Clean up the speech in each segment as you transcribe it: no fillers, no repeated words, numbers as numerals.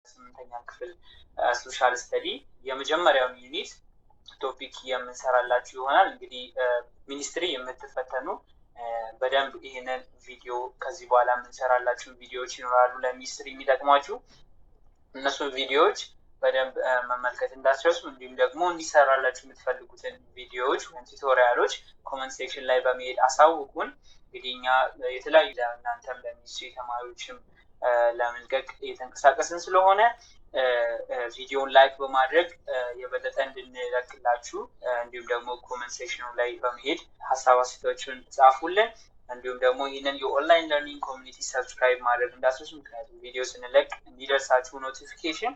ስምንተኛ ክፍል ሶሻል ስተዲ የመጀመሪያውን ዩኒት ቶፒክ የምንሰራላችሁ ይሆናል። እንግዲህ ሚኒስትሪ የምትፈተኑ በደንብ ይህንን ቪዲዮ ከዚህ በኋላ የምንሰራላችሁ ቪዲዮዎች ይኖራሉ ለሚኒስትሪ የሚጠቅሟችሁ እነሱን ቪዲዮዎች በደንብ መመልከት እንዳትረሱ። እንዲሁም ደግሞ እንዲሰራላችሁ የምትፈልጉትን ቪዲዮዎች ወይም ቱቶሪያሎች ኮመንት ሴክሽን ላይ በመሄድ አሳውቁን። እንግዲህ እኛ የተለያዩ እናንተም ለሚኒስትሪ ተማሪዎችም ለመልቀቅ እየተንቀሳቀስን ስለሆነ ቪዲዮን ላይክ በማድረግ የበለጠ እንድንለቅላችሁ እንዲሁም ደግሞ ኮመንት ሴክሽኑ ላይ በመሄድ ሀሳብ አስተያየቶችን ጻፉልን። እንዲሁም ደግሞ ይህንን የኦንላይን ለርኒንግ ኮሚኒቲ ሰብስክራይብ ማድረግ እንዳትረሱ፣ ምክንያቱም ቪዲዮ ስንለቅ እንዲደርሳችሁ ኖቲፊኬሽን።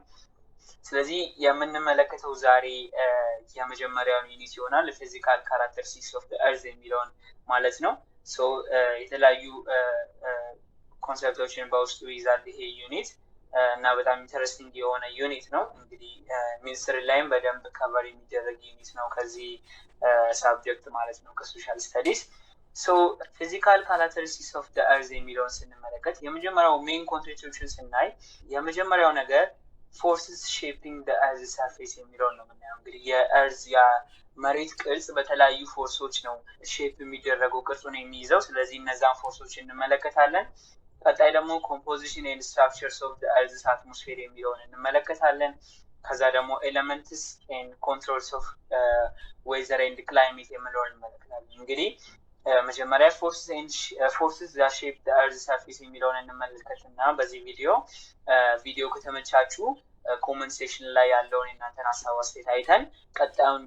ስለዚህ የምንመለከተው ዛሬ የመጀመሪያውን ዩኒት ይሆናል፣ ፊዚካል ካራክተሪስቲክስ ኦፍ ኤርዝ የሚለውን ማለት ነው። የተለያዩ ኮንሰፕቶችን በውስጡ ይዛል ይሄ ዩኒት እና በጣም ኢንተረስቲንግ የሆነ ዩኒት ነው። እንግዲህ ሚኒስትሪ ላይም በደንብ ከቨር የሚደረግ ዩኒት ነው ከዚህ ሳብጀክት ማለት ነው ከሶሻል ስተዲስ። ፊዚካል ካራክተሪስቲክስ ኦፍ ኤርዝ የሚለውን ስንመለከት የመጀመሪያው ሜን ኮንሴፕቶችን ስናይ የመጀመሪያው ነገር ፎርስስ ሼፒንግ ኤርዝ ሰርፌስ የሚለውን ነው የምናየው። እንግዲህ የኤርዝ መሬት ቅርጽ በተለያዩ ፎርሶች ነው ሼፕ የሚደረገው ቅርጹን የሚይዘው። ስለዚህ እነዛን ፎርሶች እንመለከታለን። ቀጣይ ደግሞ ኮምፖዚሽን ኤንድ ስትራክቸርስ ኦፍ ዘ ኤርዝ አትሞስፌር የሚለውን እንመለከታለን። ከዛ ደግሞ ኤሌመንትስ ኤንድ ኮንትሮልስ ኦፍ ዌዘር ኤንድ ክላይሜት የሚለውን እንመለከታለን። እንግዲህ መጀመሪያ ፎርስስ ዛት ሼፕ ዘ ኤርዝ ሰርፌስ የሚለውን እንመለከትና በዚህ ቪዲዮ ከተመቻችሁ ኮመንት ሴክሽን ላይ ያለውን የእናንተን ሀሳብ አስተያየት አይተን ቀጣዩን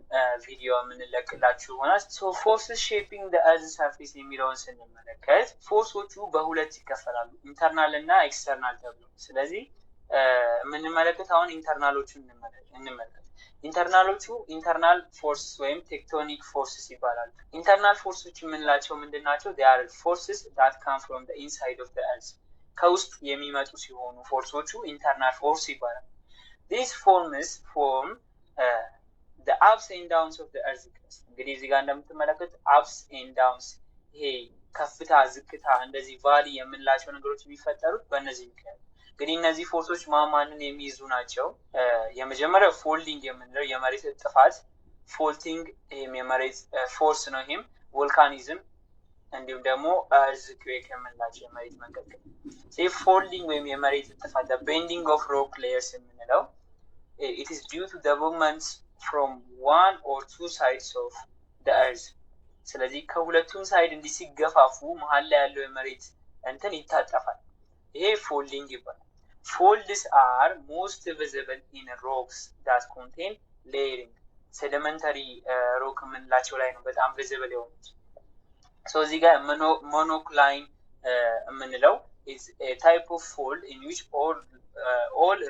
ቪዲዮ የምንለቅላችሁ ይሆናል። ፎርስስ ሼፒንግ ዘ ኤርዝ ሰርፌስ የሚለውን ስንመለከት ፎርሶቹ በሁለት ይከፈላሉ፣ ኢንተርናል እና ኤክስተርናል ተብሎ። ስለዚህ የምንመለከት አሁን ኢንተርናሎቹን እንመለከት። ኢንተርናሎቹ ኢንተርናል ፎርስ ወይም ቴክቶኒክ ፎርስስ ይባላሉ። ኢንተርናል ፎርሶች የምንላቸው ምንድን ናቸው? they are forces that come from the inside of the earth ከውስጥ የሚመጡ ሲሆኑ ፎርሶቹ ኢንተርናል ፎርስ ይባላሉ። these form the ups and downs of the earth crust። እንግዲህ እዚህ ጋር እንደምትመለከቱት ups and downs ይሄ ከፍታ ዝቅታ እንደዚህ ቫሊ የምንላቸው ነገሮች የሚፈጠሩት በእነዚህ ምክንያት። እንግዲህ እነዚህ ፎርሶች ማንን የሚይዙ ናቸው? የመጀመሪያው ፎልዲንግ የምንለው የመሬት እጥፋት፣ ፎልቲንግ ይሄም የመሬት ፎርስ ነው። ይሄም ቮልካኒዝም እንዲሁም ደግሞ እርዝኩዌክ የምንላቸው የመሬት መንቀጥቀጥ። ፎልዲንግ ወይም የመሬት እጥፋት ቤንዲንግ ኦፍ ሮክ ሌየርስ የምንለው it is due to the movements from one or two sides of the earth። ስለዚህ ከሁለቱም ሳይድ እንዲህ ሲገፋፉ መሀል ላይ ያለው የመሬት እንትን ይታጠፋል። ይሄ ፎልዲንግ ይባላል። ፎልድስ are most visible in rocks that contain layering። ሴዲመንተሪ ሮክ የምንላቸው ላይ ነው በጣም ቪዚብል የሆኑት። እዚህ ጋር ሞኖክላይን የምንለው is a type of fold in which all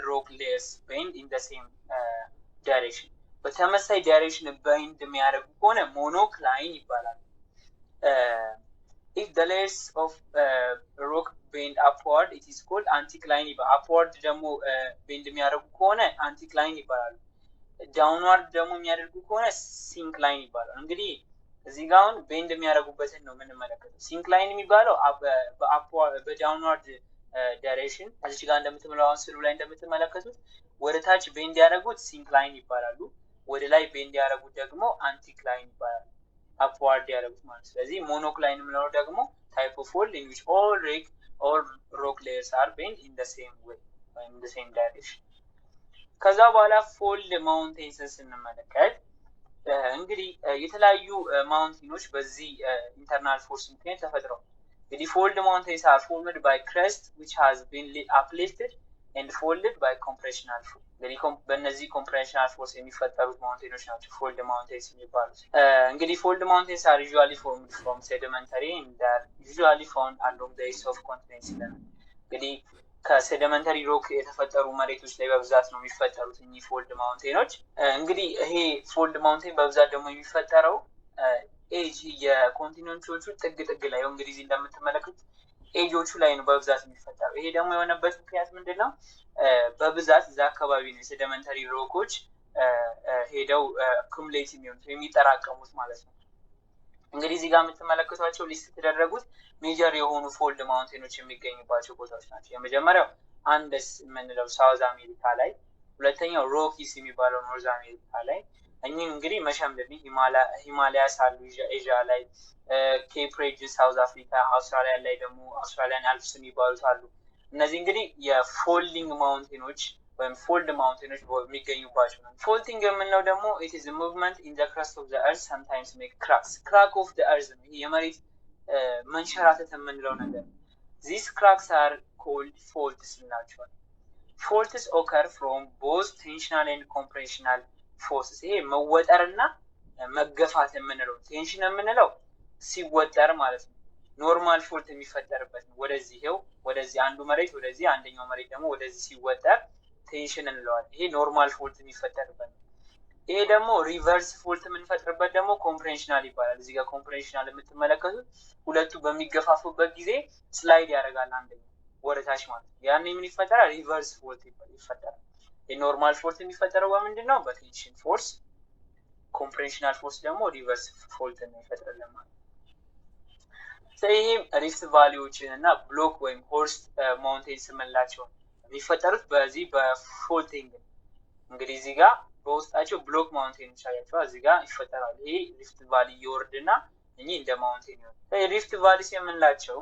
rock layers bend in the same direction። በተመሳሳይ ዳይሬክሽን በንድ የሚያደርጉ ከሆነ ሞኖክላይን ይባላል። if the layers of rock bend upward it is called anticline ይባላል። upward ደግሞ bend የሚያደርጉ ከሆነ anticline ይባላሉ። downward ደግሞ የሚያደርጉ ከሆነ syncline ይባላሉ። እንግዲህ እዚህ ጋር አሁን ቤንድ የሚያደርጉበትን ነው የምንመለከተው። ሲንክላይን የሚባለው በዳውንዋርድ ዳይሬክሽን እዚህ ጋር እንደምትመለከቱት ስሉ ላይ እንደምትመለከቱት ወደ ታች ቤንድ ያደረጉት ሲንክላይን ይባላሉ። ወደ ላይ ቤንድ ያደረጉት ደግሞ አንቲክላይን ይባላሉ። አፕዋርድ ያደረጉት ማለት። ስለዚህ ሞኖክላይን የምንለው ደግሞ ታይፕ ኦፍ ፎልድ in which all rock layers are bent in the same way or in the same direction። ከዛ በኋላ ፎልድ ማውንቴንስን ስንመለከት እንግዲህ የተለያዩ ማውንቴኖች በዚህ ኢንተርናል ፎርስ ምክንያት ተፈጥረዋል። እንግዲህ ፎልድ ማውንቴንስ are formed by crust which has been uplifted and folded by compressional force። እንግዲህ በእነዚህ ኮምፕሬሽናል ፎርስ የሚፈጠሩት ማውንቴኖች ናቸው ፎልድ ማውንቴንስ የሚባሉት። እንግዲህ ፎልድ ማውንቴንስ are usually formed from sedimentary and are usually found along the edge of continents ይላል። እንግዲህ ከሴዲመንተሪ ሮክ የተፈጠሩ መሬቶች ላይ በብዛት ነው የሚፈጠሩት እኚህ ፎልድ ማውንቴኖች። እንግዲህ ይሄ ፎልድ ማውንቴን በብዛት ደግሞ የሚፈጠረው ኤጅ የኮንቲኔንቶቹ ጥግ ላይ ነው። እንግዲህ እንደምትመለከቱት ኤጆቹ ላይ ነው በብዛት የሚፈጠረው። ይሄ ደግሞ የሆነበት ምክንያት ምንድነው? በብዛት እዛ አካባቢ ነው ሴዲመንተሪ ሮኮች ሄደው ኩሙሌት የሚጠራቀሙት ማለት ነው። እንግዲህ እዚህ ጋር የምትመለከቷቸው ሊስት የተደረጉት ሜጀር የሆኑ ፎልድ ማውንቴኖች የሚገኙባቸው ቦታዎች ናቸው። የመጀመሪያው አንደስ የምንለው ሳውዝ አሜሪካ ላይ፣ ሁለተኛው ሮኪስ የሚባለው ኖርዝ አሜሪካ ላይ። እኚህ እንግዲህ መሸምደድ ሂማላያስ አሉ ኤዥያ ላይ፣ ኬፕ ሬጅ ሳውዝ አፍሪካ፣ አውስትራሊያ ላይ ደግሞ አውስትራሊያን አልፕስ የሚባሉት አሉ። እነዚህ እንግዲህ የፎልዲንግ ማውንቴኖች ወይም ፎልድ ማውንቴኖች የሚገኙባቸው ነው። ፎልዲንግ የምንለው ደግሞ it is a movement in the crust of the earth sometimes make cracks crack of the earth ነው። ይሄ የመሬት መንሸራተት የምንለው ነገር። these cracks are called faults ናቸው። faults occur from both tensional and compressional forces። ይሄ መወጠርና መገፋት የምንለው፣ ቴንሽን የምንለው ሲወጠር ማለት ነው። ኖርማል ፎልት የሚፈጠርበት ነው። ወደዚህ አንዱ መሬት ወደዚህ፣ አንደኛው መሬት ደግሞ ወደዚህ ሲወጠር ቴንሽን እንለዋለን። ይሄ ኖርማል ፎልት የሚፈጠርበት ነው። ይሄ ደግሞ ሪቨርስ ፎልት የምንፈጥርበት ደግሞ ኮምፕሬንሽናል ይባላል። እዚህ ጋር ኮምፕሬንሽናል የምትመለከቱት ሁለቱ በሚገፋፉበት ጊዜ ስላይድ ያደርጋል አንደኛው ወደታች ማለት ነው። ያኔ ምን ይፈጠራል? ሪቨርስ ፎልት ይፈጠራል። የኖርማል ፎልት የሚፈጠረው በምንድን ነው? በቴንሽን ፎርስ። ኮምፕሬንሽናል ፎርስ ደግሞ ሪቨርስ ፎልት ነው የሚፈጥርልን ማለት ነው። ይህም ሪፍት ቫሊዎችን እና ብሎክ ወይም ሆርስት ማውንቴንስ የምንላቸው የሚፈጠሩት በዚህ በፎልቲንግ። እንግዲህ እዚህ ጋር በውስጣቸው ብሎክ ማውንቴኖች አያቸዋል፣ እዚህ ጋር ይፈጠራሉ። ይሄ ሪፍት ቫሊ ይወርድና እኚህ እንደ ማውንቴን ይሆናል። ሪፍት ቫሊስ የምንላቸው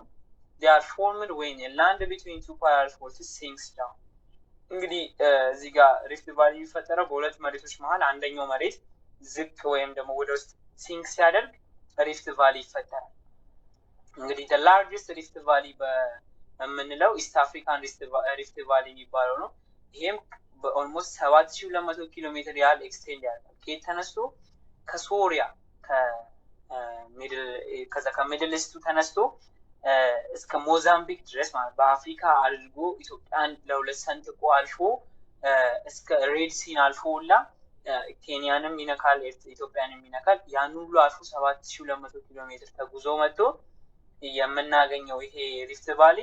they are formed when a land between two parallel faults sinks down። እንግዲህ እዚህ ጋር ሪፍት ቫሊ የሚፈጠረው በሁለት መሬቶች መሀል አንደኛው መሬት ዝቅ ወይም ደግሞ ወደ ውስጥ ሲንክ ሲያደርግ ሪፍት ቫሊ ይፈጠራል። እንግዲህ the largest rift valley በምንለው ኢስት አፍሪካን ሪፍት ቫሊ የሚባለው ነው። ይሄም በኦልሞስት 7200 ኪሎ ሜትር ያህል ኤክስቴንድ ያደርጋል። ከየት ተነስቶ? ከሶሪያ ከሚድል ኢስቱ ተነስቶ እስከ ሞዛምቢክ ድረስ ማለት በአፍሪካ አድርጎ ኢትዮጵያን ለሁለት ሰንጥቆ አልፎ እስከ ሬድ ሲን አልፎ ሁላ ኬንያንም ይነካል፣ ኢትዮጵያንም ይነካል። ያን ሁሉ አልፎ 7200 ኪሎ ሜትር ተጉዞ መጥቶ የምናገኘው ይሄ ሪፍት ቫሊ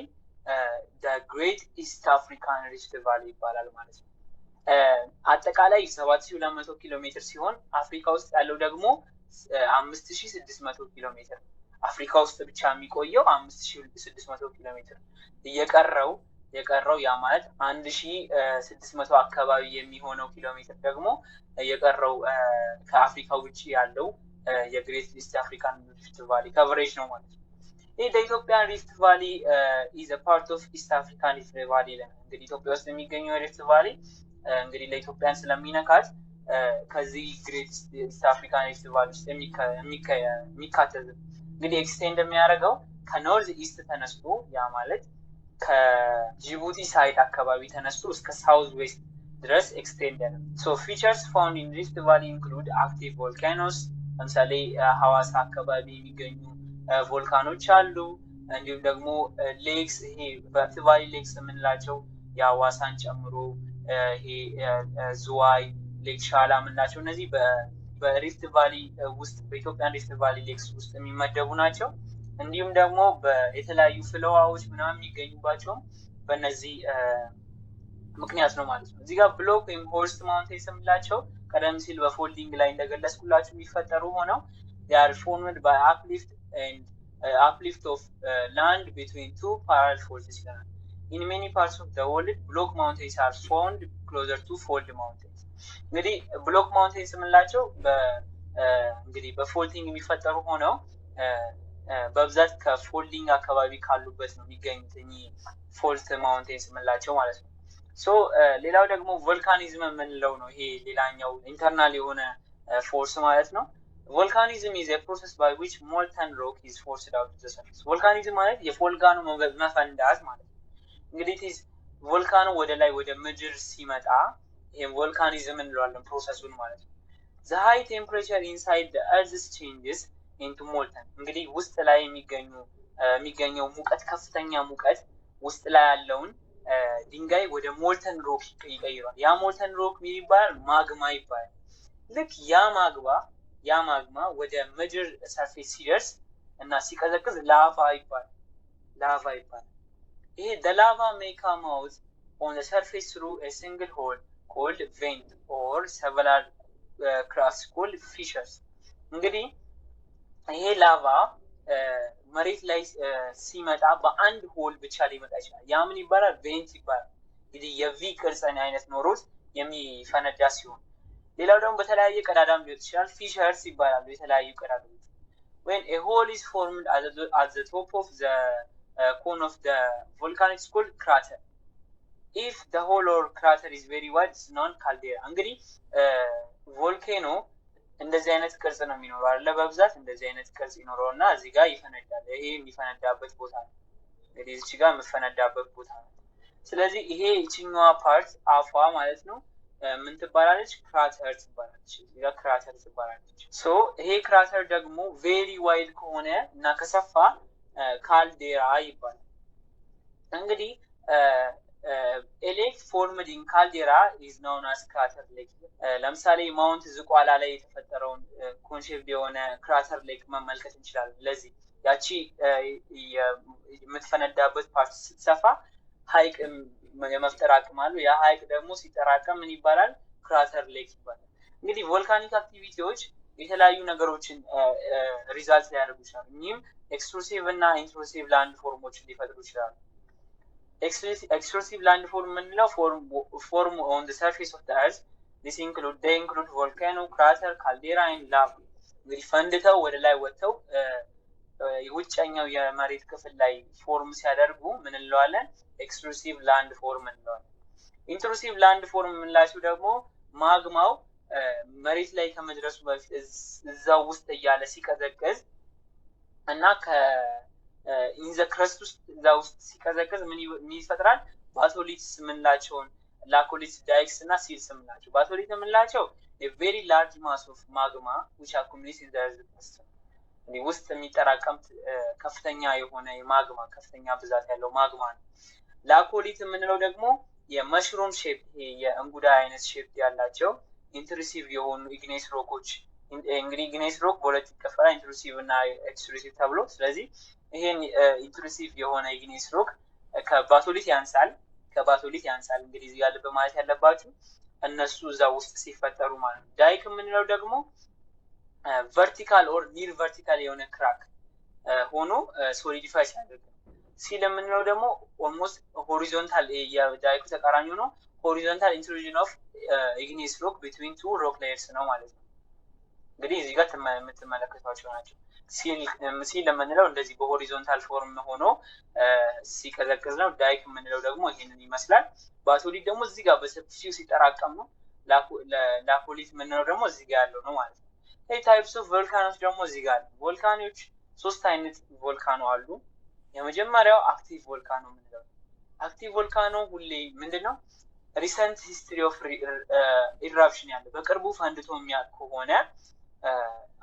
ግሬት ኢስት አፍሪካን ሪፍት ቫሊ ይባላል ማለት ነው። አጠቃላይ 7200 ኪሎ ሜትር ሲሆን አፍሪካ ውስጥ ያለው ደግሞ 5600 ኪሎ ሜትር። አፍሪካ ውስጥ ብቻ የሚቆየው 5600 ኪሎ ሜትር፣ የቀረው ያ ማለት 1600 አካባቢ የሚሆነው ኪሎ ሜትር ደግሞ የቀረው ከአፍሪካ ውጭ ያለው የግሬት ኢስት አፍሪካን ሪፍት ቫሊ ከቨሬጅ ነው ማለት ነው። ይህ ኢትዮጵያ ሪፍት ቫሊ ኢዝ ፓርት ኦፍ ኢስት አፍሪካን ሪፍት ቫሊ ይለናል። እንግዲህ ኢትዮጵያ ውስጥ የሚገኘው ሪፍት ቫሊ እንግዲህ ለኢትዮጵያን ስለሚነካት ከዚህ ግሬት ኢስት አፍሪካን ሪፍት ቫሊ ውስጥ የሚካተት እንግዲህ ኤክስቴንድ የሚያደርገው ከኖርዝ ኢስት ተነስቶ ያ ማለት ከጅቡቲ ሳይድ አካባቢ ተነስቶ እስከ ሳውዝ ዌስት ድረስ ኤክስቴንድ ያደርጋል። ሶ ፊቸርስ ፋውንድ ኢን ሪፍት ቫሊ ኢንክሉድ አክቲቭ ቮልካኖስ፣ ለምሳሌ ሐዋሳ አካባቢ የሚገኙ ቮልካኖች አሉ። እንዲሁም ደግሞ ሌክስ፣ ይሄ በሪፍት ቫሊ ሌክስ የምንላቸው የሐዋሳን ጨምሮ ይሄ ዝዋይ፣ ሌክ ሻላ የምንላቸው እነዚህ በሪፍት ቫሊ ውስጥ በኢትዮጵያን ሪፍት ቫሊ ሌክስ ውስጥ የሚመደቡ ናቸው። እንዲሁም ደግሞ የተለያዩ ፍለዋዎች ምናምን የሚገኙባቸውም በእነዚህ ምክንያት ነው ማለት ነው። እዚህ ጋር ብሎክ ወይም ሆርስት ማውንቴንስ የምንላቸው ቀደም ሲል በፎልዲንግ ላይ እንደገለጽኩላችሁ የሚፈጠሩ ሆነው they are formed by uplift of land between two parallel faults ይላል። in many parts of the world block mountains are found closer to fold mountains። እንግዲህ ብሎክ ማውንቴንስ የምንላቸው እንግዲህ በፎልዲንግ የሚፈጠሩ ሆነው በብዛት ከፎልዲንግ አካባቢ ካሉበት ነው የሚገኙት እኚህ ፎልት ማውንቴንስ የምንላቸው ማለት ነው። ሶ ሌላው ደግሞ ቮልካኒዝም የምንለው ነው። ይሄ ሌላኛው ኢንተርናል የሆነ ፎርስ ማለት ነው። ቮልካኒዝም is a process by which molten rock is forced out to the surface። ቮልካኒዝም ማለት የቮልካኖ መፈንዳት ማለት ነው። እንግዲህ ቮልካኖ ወደ ላይ ወደ ምድር ሲመጣ ይሄን ቮልካኒዝም እንለዋለን ፕሮሰሱን ማለት ነው። the high temperature inside the earth changes into molten። እንግዲህ ውስጥ ላይ የሚገኘው ሙቀት ከፍተኛ ሙቀት ውስጥ ላይ ያለውን ድንጋይ ወደ ሞልተን ሮክ ይቀይራል። ያ ሞልተን ሮክ ምን ይባላል? ማግማ ይባላል። ልክ ያ ማግማ ወደ ምድር ሰርፌስ ሲደርስ እና ሲቀዘቅዝ ላቫ ይባላል። ይሄ the lava may come out on the surface through a single hole called vent or several cracks called fissures። እንግዲህ ይሄ ላቫ መሬት ላይ ሲመጣ በአንድ ሆል ብቻ ሊመጣ ይችላል። ያ ምን ይባላል? ቬንት ይባላል። እንግዲህ የቪ ቅርጽ አይነት ኖሮት የሚፈነዳ ሲሆን ሌላው ደግሞ በተለያየ ቀዳዳም ሊሆን ይችላል። ፊሸርስ ይባላሉ የተለያዩ ቀዳዳዎች። when a hole is formed at the top of the cone of the volcano it's called crater. if the hole or crater is very wide it's known caldera. እንግዲህ ቮልኬኖ እንደዚህ አይነት ቅርጽ ነው የሚኖረው አይደለ? በብዛት እንደዚህ አይነት ቅርጽ ይኖረውና እዚህ ጋር ይፈነዳል። ይሄ የሚፈነዳበት ቦታ ነው። እንግዲህ እዚህ ጋር የሚፈነዳበት ቦታ ነው። ስለዚህ ይሄ እቺኛዋ ፓርት አፏ ማለት ነው ምን ትባላለች? ክራተር ትባላለች። እዚህ ጋር ክራተር ትባላለች። ሶ ይሄ ክራተር ደግሞ ቬሪ ዋይድ ከሆነ እና ከሰፋ ካልዴራ ይባላል። እንግዲህ ሌክ ፎርምድ ኢን ካልዴራ ኢዝ ናውን አስ ክራተር ሌክ። ለምሳሌ ማውንት ዝቋላ ላይ የተፈጠረውን ኮንሴፕት የሆነ ክራተር ሌክ መመልከት እንችላለን። ለዚህ ያቺ የምትፈነዳበት ፓርት ስትሰፋ ሀይቅ የመፍጠር አቅም አለው። ያ ሀይቅ ደግሞ ሲጠራቀም ምን ይባላል? ክራተር ሌክ ይባላል። እንግዲህ ቮልካኒክ አክቲቪቲዎች የተለያዩ ነገሮችን ሪዛልት ሊያደርጉ ይችላሉ። እኚህም ኤክስትሩሲቭ እና ኢንትሩሲቭ ላንድ ፎርሞችን ሊፈጥሩ ይችላሉ። ኤክስትሩሲቭ ላንድ ፎርም የምንለው ፎርም ኦን ዘ ሰርፌስ ኦፍ ዘ እርዝ ዲስ ኢንክሉድ ቮልካኖ፣ ክራተር፣ ካልዴራ ኤንድ ላቫ። እንግዲህ ፈንድተው ወደ ላይ ወጥተው የውጨኛው የመሬት ክፍል ላይ ፎርም ሲያደርጉ ምን እንለዋለን? ኤክስትሩሲቭ ላንድ ፎርም እንለዋለን። ኢንትሩሲቭ ላንድ ፎርም የምንላቸው ደግሞ ማግማው መሬት ላይ ከመድረሱ በፊት እዛው ውስጥ እያለ ሲቀዘቅዝ እና ኢንዘ ክረስት ውስጥ እዛ ውስጥ ሲቀዘቅዝ ምን ይፈጥራል? ባቶሊትስ የምንላቸውን ላኮሊትስ፣ ዳይክስ እና ሲልስ የምንላቸው። ባቶሊት የምንላቸው ቬሪ ላርጅ ማስ ኦፍ ማግማ ዊች አኩሙሌትስ ኢን ዘ እርዝ ክረስት ውስጥ የሚጠራቀም ከፍተኛ የሆነ የማግማ ከፍተኛ ብዛት ያለው ማግማ ነው። ላኮሊት የምንለው ደግሞ የመሽሩም ሼፕ የእንጉዳይ አይነት ሼፕ ያላቸው ኢንትሩሲቭ የሆኑ ኢግኔስ ሮኮች። እንግዲህ ኢግኔስ ሮክ በሁለት ይከፈላል፣ ኢንትሩሲቭ እና ኤክስትሩሲቭ ተብሎ። ስለዚህ ይሄን ኢንትሩሲቭ የሆነ ኢግኔስ ሮክ ከባቶሊት ያንሳል። እንግዲህ እዚህ ያለ በማለት ያለባችሁ እነሱ እዛ ውስጥ ሲፈጠሩ ማለት ነው። ዳይክ የምንለው ደግሞ ቨርቲካል ኦር ኒር ቨርቲካል የሆነ ክራክ ሆኖ ሶሊዲፋይ ሲያደርግ። ሲል የምንለው ደግሞ ኦልሞስት ሆሪዞንታል የዳይኩ ተቃራኒ ሆኖ ሆሪዞንታል ኢንትሩዥን ኦፍ ኢግኒየስ ሮክ ቢትዊን ቱ ሮክ ሌየርስ ነው ማለት ነው። እንግዲህ እዚህ ጋር የምትመለከቷቸው ናቸው። ሲል የምንለው እንደዚህ በሆሪዞንታል ፎርም ሆኖ ሲቀዘቅዝ ነው። ዳይክ የምንለው ደግሞ ይሄንን ይመስላል። ባቶሊት ደግሞ እዚህ ጋር በሰፊው ሲጠራቀም ነው። ላኮሊት የምንለው ደግሞ እዚህ ጋር ያለው ነው ማለት ነው። ታይፕስ ኦፍ ቮልካኖች ደግሞ እዚህ ጋር አሉ። ቮልካኖች 3 አይነት ቮልካኖ አሉ። የመጀመሪያው አክቲቭ ቮልካኖ የምንለው። አክቲቭ ቮልካኖ ሁሌ ምንድነው? ሪሰንት ሂስትሪ ኦፍ ኢራፕሽን ያለ በቅርቡ ፈንድቶ የሚያውቅ ከሆነ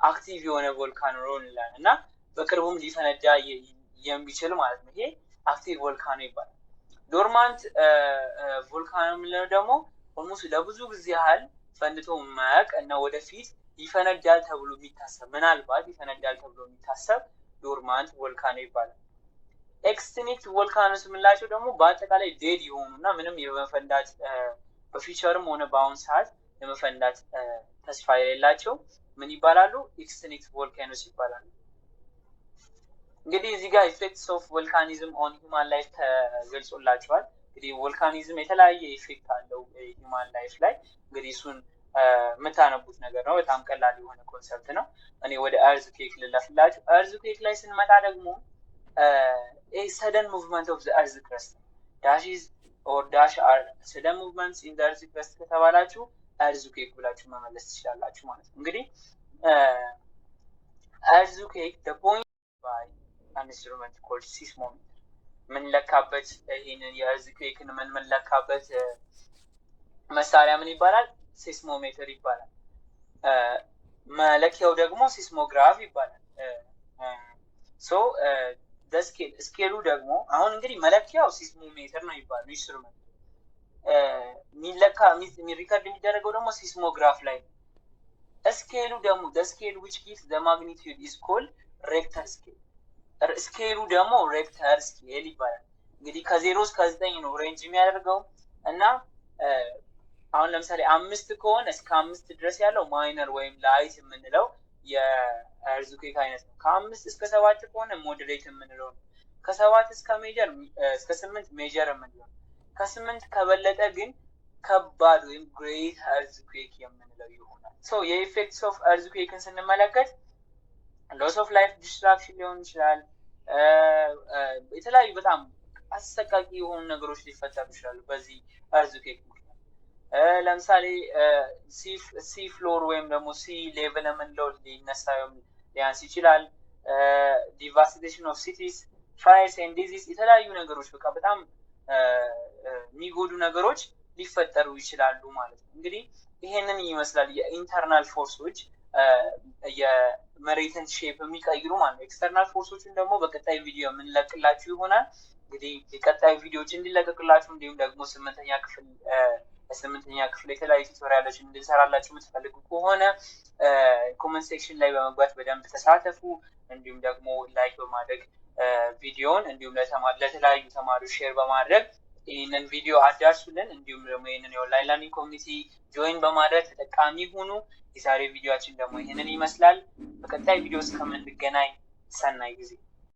አክቲቭ የሆነ ቮልካኖ ነው እንላለን እና በቅርቡም ሊፈነዳ የሚችል ማለት ነው። ይሄ አክቲቭ ቮልካኖ ይባላል። ዶርማንት ቮልካኖ የምንለው ደግሞ ኦልሞስት ለብዙ ጊዜ ያህል ፈንድቶ የማያውቅ እና ወደፊት ይፈነዳል ተብሎ የሚታሰብ ምናልባት ይፈነዳል ተብሎ የሚታሰብ ዶርማንት ቮልካኖ ይባላል። ኤክስቲንክት ቮልካኖስ የምንላቸው ደግሞ በአጠቃላይ ዴድ የሆኑ እና ምንም የመፈንዳት በፊቸርም ሆነ በአሁን ሰዓት የመፈንዳት ተስፋ የሌላቸው ምን ይባላሉ? ኤክስቲንክት ቮልካኖስ ይባላሉ። እንግዲህ እዚህ ጋር ኢፌክትስ ኦፍ ቮልካኒዝም ኦን ሂውማን ላይፍ ተገልጾላቸዋል። እንግዲህ ቮልካኒዝም የተለያየ ኢፌክት አለው ሂውማን ላይፍ ላይ። እንግዲህ እሱን የምታነቡት ነገር ነው። በጣም ቀላል የሆነ ኮንሰፕት ነው። እኔ ወደ እርዝ ኩዌክ ልለፍላችሁ። እርዝ ኩዌክ ላይ ስንመጣ ደግሞ ሰደን ሙቭመንት ኦፍ ዘ እርዝ ክረስት ዳሽዝ ኦር ዳሽ አር ሰደን ሙቭመንትስ ኢን ዘ እርዝ ክረስት ከተባላችሁ እርዝ ኩዌክ ብላችሁ መመለስ ትችላላችሁ ማለት ነው። እንግዲህ እርዝ ኩዌክ the point by an instrument called seismometer ምንለካበት ይሄንን የእርዝ ኩዌክን ምንለካበት መሳሪያ ምን ይባላል? ሴስሞሜትር ይባላል። መለኪያው ደግሞ ሲስሞግራፍ ይባላል። ሶ ስኬሉ ደግሞ አሁን እንግዲህ መለኪያው ሲስሞሜትር ነው ይባላል። ኢንስትሩመንት ሪከርድ የሚደረገው ደግሞ ሲስሞግራፍ ላይ ነው። ስኬሉ ደግሞ ስኬል which gives the magnitude is called ሬክተር ስኬል። ስኬሉ ደግሞ ሬክተር ስኬል ይባላል። እንግዲህ ከ0 እስከ 9 ነው ሬንጅ የሚያደርገው እና አሁን ለምሳሌ 5 ከሆነ እስከ 5 ድረስ ያለው ማይነር ወይም ላይት የምንለው የእርዝ ኩዌክ አይነት ነው። ከ5 እስከ 7 ከሆነ ሞዴሬት የምንለው ነው። ከ7 እስከ 8 ሜጀር የምንለው ነው። ከ8 ከበለጠ ግን ከባድ ወይም ግሬት እርዝኩዌክ የምንለው ይሆናል። ሶ የኢፌክትስ ኦፍ እርዝኩዌክን ስንመለከት ሎስ ኦፍ ላይፍ ዲስትራክሽን ሊሆን ይችላል። የተለያዩ በጣም አሰቃቂ የሆኑ ነገሮች ሊፈጠሩ ይችላሉ በዚህ እርዝኩዌክ ምክንያት። ለምሳሌ ሲ ፍሎር ወይም ደግሞ ሲ ሌቭል የምንለው ሊነሳ ሊያንስ ይችላል። ዲቫስቴሽን ኦፍ ሲቲስ፣ ፋየርስ ኤንድ ዲዚዝ፣ የተለያዩ ነገሮች በቃ በጣም የሚጎዱ ነገሮች ሊፈጠሩ ይችላሉ ማለት ነው። እንግዲህ ይሄንን ይመስላል የኢንተርናል ፎርሶች የመሬትን ሼፕ የሚቀይሩ ማለት ነው። ኤክስተርናል ፎርሶችን ደግሞ በቀጣይ ቪዲዮ የምንለቅላችሁ ይሆናል። እንግዲህ የቀጣይ ቪዲዮዎች እንዲለቀቅላችሁ እንዲሁም ደግሞ ስምንተኛ ክፍል የተለያዩ ቱቶሪያሎች እንድንሰራላችሁ የምትፈልጉ ከሆነ ኮመንት ሴክሽን ላይ በመግባት በደንብ ተሳተፉ። እንዲሁም ደግሞ ላይክ በማድረግ ቪዲዮን እንዲሁም ለተለያዩ ተማሪዎች ሼር በማድረግ ይህንን ቪዲዮ አዳርሱልን። እንዲሁም ደግሞ ይህንን የኦንላይን ለርኒንግ ኮሚኒቲ ጆይን በማድረግ ተጠቃሚ ሁኑ። የዛሬ ቪዲዮችን ደግሞ ይህንን ይመስላል። በቀጣይ ቪዲዮ እስከምንገናኝ ሰናይ ጊዜ